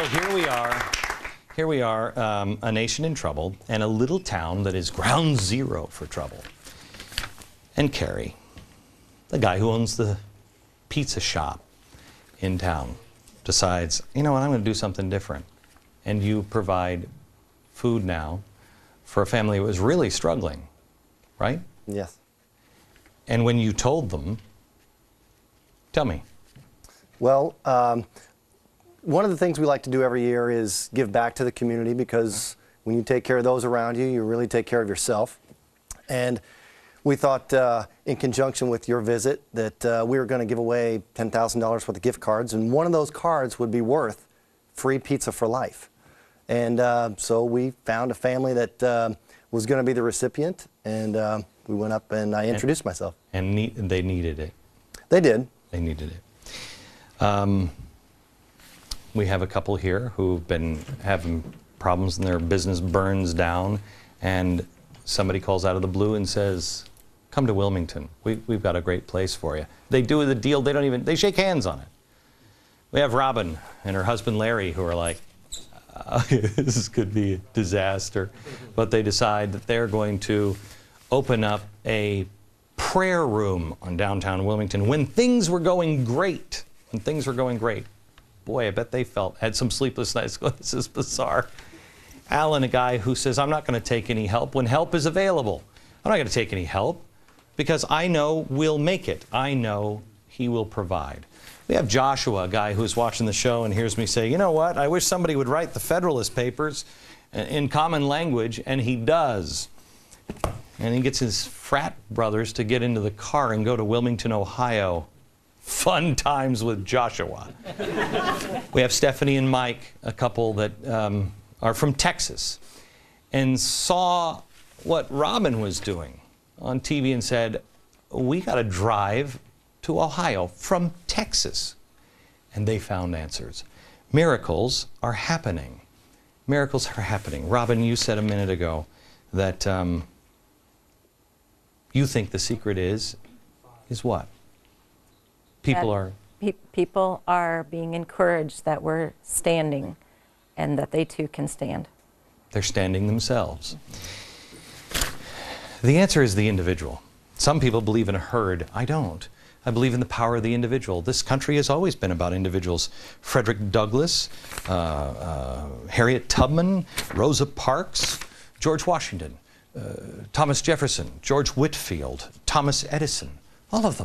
So here we are, a nation in trouble, and a little town that is ground zero for trouble. And Kerry, the guy who owns the pizza shop in town, decides, you know what, I'm going to do something different. And you provide food now for a family that was really struggling, right? Yes. And when you told them, tell me. Well, one of the things we like to do every year is give back to the community, because when you take care of those around you, you really take care of yourself. And we thought, in conjunction with your visit, that we were going to give away $10,000 worth of gift cards, and one of those cards would be worth free pizza for life. And so we found a family that was going to be the recipient, and we went up and I introduced myself. And they needed it. They did. They needed it. We have a couple here who've been having problems and their business burns down, and somebody calls out of the blue and says, come to Wilmington. We've got a great place for you. They do the deal, they shake hands on it. We have Robin and her husband Larry who are like, this could be a disaster. But they decide that they're going to open up a prayer room on downtown Wilmington when things were going great. When things were going great. Boy, I bet they had some sleepless nights. This is bizarre. Alan, a guy who says, I'm not going to take any help when help is available. I'm not going to take any help because I know we'll make it. I know he will provide. We have Joshua, a guy who's watching the show and hears me say, you know what, I wish somebody would write the Federalist Papers in common language, and he does. And he gets his frat brothers to get into the car and go to Wilmington, Ohio. Fun times with Joshua. We have Stephanie and Mike, a couple that are from Texas, and saw what Robin was doing on TV and said, we got to drive to Ohio from Texas. And they found answers. Miracles are happening. Miracles are happening. Robin, you said a minute ago that you think the secret is what? People are being encouraged that we're standing and that they too can stand. They're standing themselves. The answer is the individual. Some people believe in a herd. I don't. I believe in the power of the individual. This country has always been about individuals. Frederick Douglass, Harriet Tubman, Rosa Parks, George Washington, Thomas Jefferson, George Whitefield, Thomas Edison, all of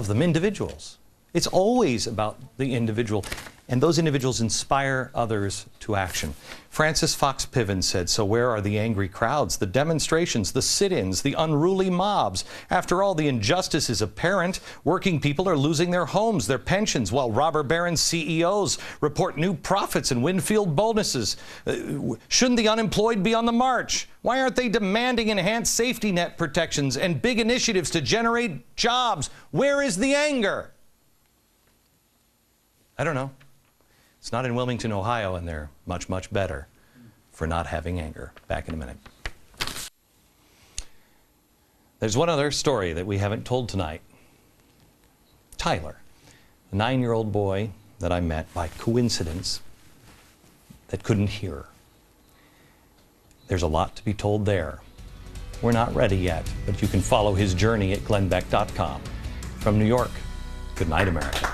them individuals. It's always about the individual, and those individuals inspire others to action. Francis Fox Piven said, so where are the angry crowds, the demonstrations, the sit-ins, the unruly mobs? After all, the injustice is apparent. Working people are losing their homes, their pensions, while robber baron CEOs report new profits and Winfield bonuses. Shouldn't the unemployed be on the march? Why aren't they demanding enhanced safety net protections and big initiatives to generate jobs? Where is the anger? I don't know. It's not in Wilmington, Ohio, and they're much, much better for not having anger. Back in a minute. There's one other story that we haven't told tonight. Tyler, a 9-year-old boy that I met by coincidence that couldn't hear. There's a lot to be told there. We're not ready yet, but you can follow his journey at glennbeck.com. From New York, good night, America.